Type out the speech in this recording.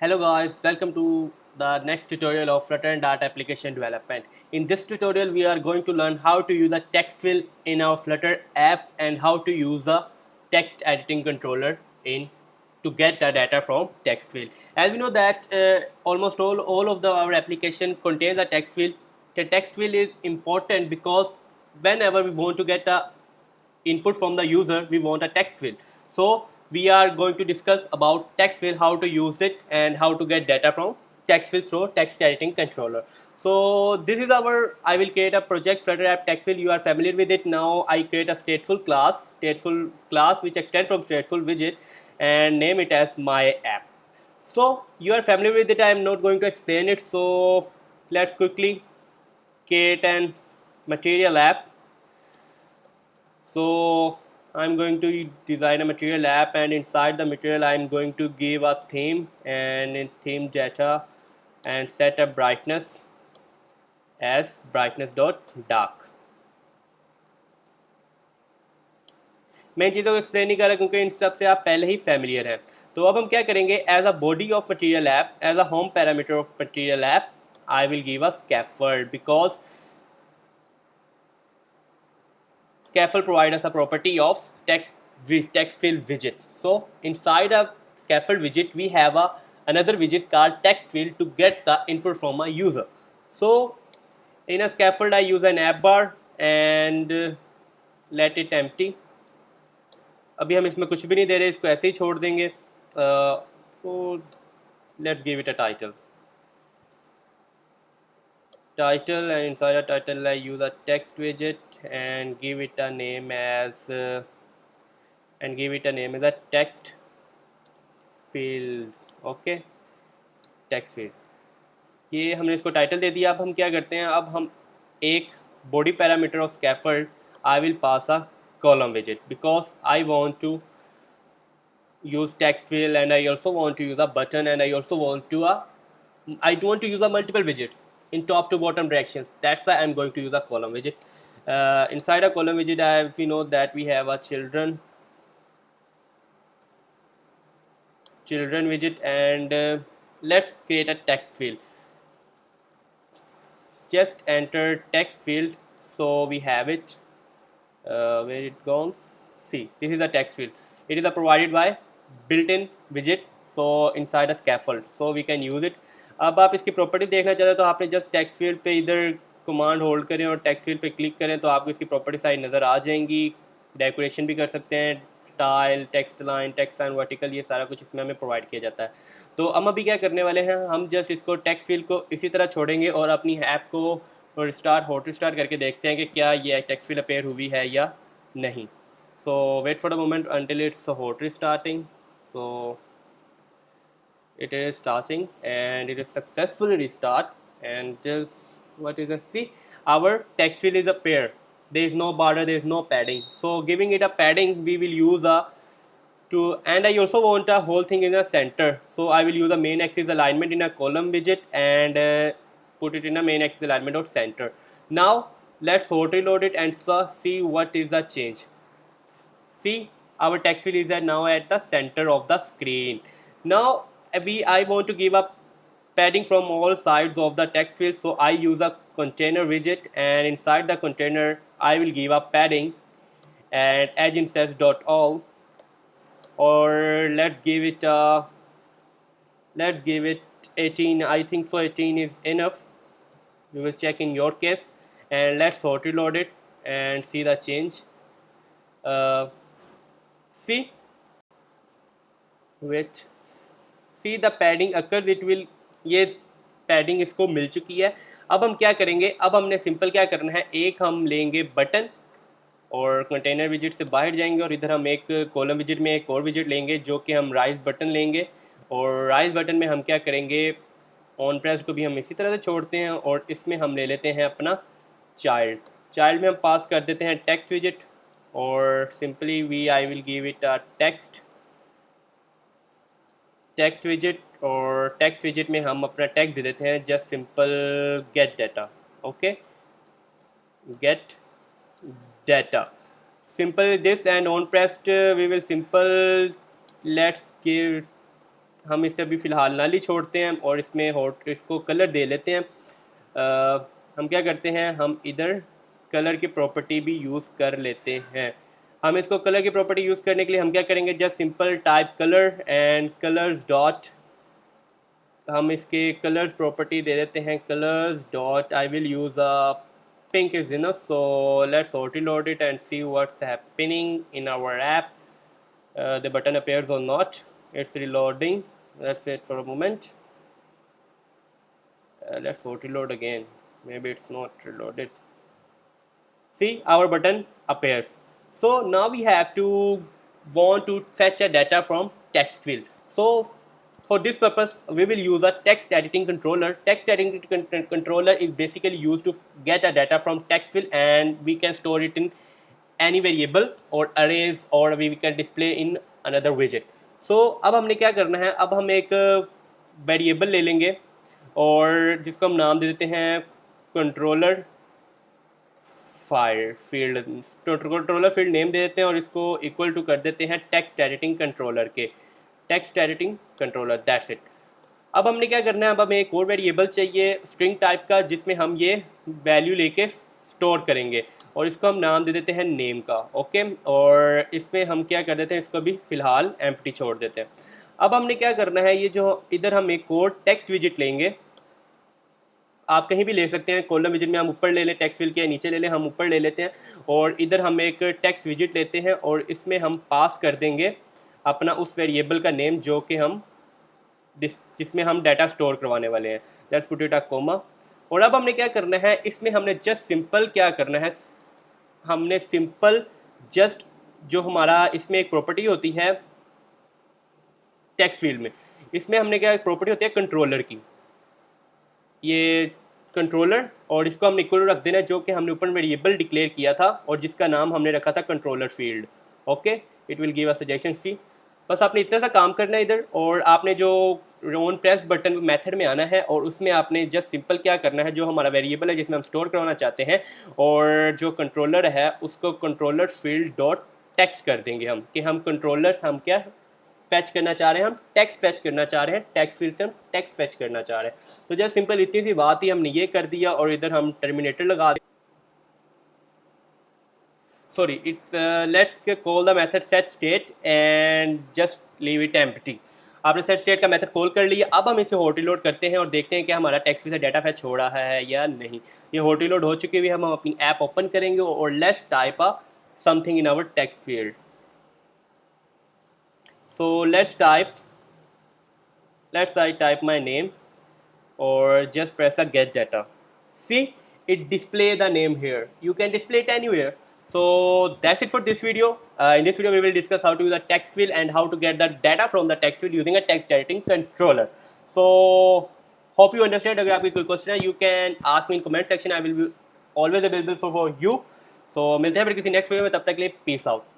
Hello guys, welcome to the next tutorial of Flutter and Dart application development. In this tutorial we are going to learn how to use a text fill in our Flutter app and how to use a text editing controller in to get the data from text fill. As we know that almost all of our application contains a text fill. The text fill is important because whenever we want to get a input from the user, we want a text field. So we are going to discuss about text field, how to use it and how to get data from text field through text editing controller. So this is our, I will create a project Flutter app text field. You are familiar with it. Now I create a stateful class which extends from stateful widget and name it as my app. So you are familiar with it. I am not going to explain it. So let's quickly create an material app. So I'm going to design a material app, and inside the material I'm going to give a theme, and in theme data and set a brightness as brightness dot dark. मैं इन चीज़ों को explain नहीं कर रहा क्योंकि इन सब से आप पहले ही फैमिलियर हैं. तो अब हम क्या करेंगे, as a body of material app, as a home parameter of material app, I will give a scaffold because scaffold provides us a property of text field widget. So inside a scaffold widget, we have another widget called text field to get the input from a user. So in a scaffold, I use an app bar and let it empty. अभी हम इसमें कुछ भी नहीं दे रहे, इसको ऐसे ही छोड़ देंगे. So let's give it a title, and inside a title I use a text widget and give it a name as a text field. Okay, text field, ये हमने इसको टाइटल दे दिया. अब हम क्या करते हैं, अब हम एक body parameter of scaffold I will pass a column widget because I want to use text field and I also want to use a button and I also want to I want to use a multiple widgets in top to bottom directions. That's why I'm going to use a column widget. Inside a column widget, we know that we have a children widget, and let's create a text field. Just enter text field, so we have it. Where it goes, see, this is the text field. It is a provided by built-in widget, so inside a scaffold, so we can use it. अब आप इसकी property देखना चाहते हो तो आपने just text field पे इधर कमांड होल्ड करें और टेक्स्ट फील्ड पे क्लिक करें तो आपको इसकी प्रॉपर्टी सारी नज़र आ जाएंगी. डेकोरेशन भी कर सकते हैं, स्टाइल, टेक्स्ट लाइन वर्टिकल, ये सारा कुछ इसमें हमें प्रोवाइड किया जाता है. तो हम अभी क्या करने वाले हैं, हम जस्ट इसको टेक्स्ट फील्ड को इसी तरह छोड़ेंगे और अपनी ऐप को और हॉट स्टार्ट करके देखते हैं कि क्या ये टेक्स्ट फील्ड अपेयर हुई है या नहीं. So wait for the moment until it's hot starting. So it is starting and it is successfully restart, and just what is it, see, our text field is a pair, there is no border, there is no padding. So giving it a padding, we will use a to, and I also want a whole thing in the center, so I will use a main axis alignment in a column widget and put it in a main axis alignment of center. Now let's hot reload it and see what is the change. See, our text field is now at the center of the screen. Now I want to give a padding from all sides of the text field, so I use a container widget, and inside the container I will give a padding and edge inset dot all, or let's give it 18. I think so 18 is enough. We will check in your case, and let's auto load it and see the change. uh, See, wait, see the padding occurs, it will, ये padding इसको मिल चुकी है. अब हम क्या करेंगे, अब हमने सिंपल क्या करना है, एक हम लेंगे बटन और कंटेनर विजिट से बाहर जाएंगे और इधर हम एक कॉलम विजिट में एक और विजिट लेंगे जो कि हम राइज बटन लेंगे, और राइज बटन में हम क्या करेंगे, ऑन प्रेस को भी हम इसी तरह से छोड़ते हैं और इसमें हम ले लेते हैं अपना चाइल्ड में हम पास कर देते हैं टेक्स्ट विजिट, और simply we I will give it a text विजिट, और टेक्स्ट विजिट में हम अपना टेक्स्ट दे देते हैं just simple get data. Okay, get data, simple this, and on pressed we will simple, let's give हम इसे अभी फ़िलहाल नल ही छोड़ते हैं और इसमें हॉट इसको कलर दे लेते हैं। हम क्या करते हैं, हम इधर कलर की प्रॉपर्टी भी यूज़ कर लेते हैं। हम इसको कलर की प्रॉपर्टी यूज़ करने के लिए हम क्या करेंगे, just simple type colour and colours dot, हम इसके कलर्स प्रॉपर्टी दे देते हैं colours dot, I will use a pink is enough, so let's auto load it and see what's happening in our app. The button appears or not, it's reloading. Let's wait for a moment. Let's auto load again, maybe it's not reloaded. See, our button appears. So now we have to want to fetch a data from text field. So for this purpose we will use a text editing controller. Text editing controller is basically used to get a data from text field, and we can store it in any variable or arrays, or we can display in another widget. So अब हमने क्या करना है, अब हम एक variable ले लेंगे और जिसको हम नाम दे देते हैं controller field, controller field name दे देते हैं और इसको इक्वल टू कर देते हैं टेक्स्ट एडिटिंग कंट्रोलर के, text editing controller, that's it. अब हमने क्या करना है, अब हमें एक और वेरिएबल चाहिए स्ट्रिंग टाइप का, जिसमें हम ये वैल्यू लेके स्टोर करेंगे और इसको हम नाम दे देते हैं नेम का, ओके। और इसमें हम क्या कर देते हैं, इसको भी फ़िलहाल एम्प्टी छोड़ देते हैं। अब हमने क्या करना है, ये जो इधर हम एक और टेक्स्ट विजिट लेंगे, आप कहीं भी ले सकते हैं, कॉलम विजिट में हम ऊपर ले लें, टेक्स्ट फील्ड के नीचे ले लें, हम ऊपर ले लेते हैं और इधर हम एक टेक्स्ट विजिट लेते हैं और इसमें हम पास कर देंगे अपना उस वेरिएबल का नेम जो कि हम जिसमें हम डाटा स्टोर करवाने वाले हैं। Let's put it a comma. और अब हमने क्या करना है, इसमें हमने जस्ट सिंपल क्या करना है, हमने सिंपल जस्ट जो हमारा इसमें एक प्रॉपर्टी होती है टेक्स्ट फील्ड में, इसमें हमने क्या प्रॉपर्टी होती है कंट्रोलर की, ये कंट्रोलर, और इसको हमने इक्वल रख देना जो कि हमने ऊपर वेरिएबल डिक्लेयर किया था और जिसका नाम हमने रखा था controller field, okay. It will give a suggestion see. बस आपने इतना सा काम करना है इधर, और आपने जो ऑन प्रेस बटन मेथड में आना है और उसमें आपने जस्ट सिंपल क्या करना है, जो हमारा वेरिएबल है जिसमें हम स्टोर करवाना चाहते हैं और जो कंट्रोलर है उसको कंट्रोलर फील्ड डॉट टेक्स्ट कर देंगे हम, कि हम कंट्रोलर हम क्या फैच करना चाह रहे हैं, हम टेक्स्ट फैच करना चाह रहे हैं, टेक्स्ट फील्ड से हम टेक्स्ट फैच करना चाह रहे हैं। तो जस्ट सिंपल इतनी सी बात ही हमने ये कर दिया और इधर हम टर्मिनेटर लगा दें, sorry it's let's call the method set state and just leave it empty. आपने सेट स्टेट का मेथड कॉल कर लिया। अब हम इसे हॉट रीलोड करते हैं और देखते हैं कि हमारा टेक्स्ट फील्ड से डाटा फैच हो रहा है या नहीं। ये हॉट रीलोड हो चुकी हुई, हम अपनी ऐप ओपन करेंगे और let's type a something in our text field. So I type my name or just press a get data. See, it display the name here. You can display it anywhere. So that's it for this video. In this video we will discuss how to use a text field and how to get the data from the text field using a text editing controller. So hope you understand. अगर आपकी कोई question है, you can ask me in comment section. I will be always available for you. So मिलते हैं फिर किसी next video में, तब तक के लिए peace out.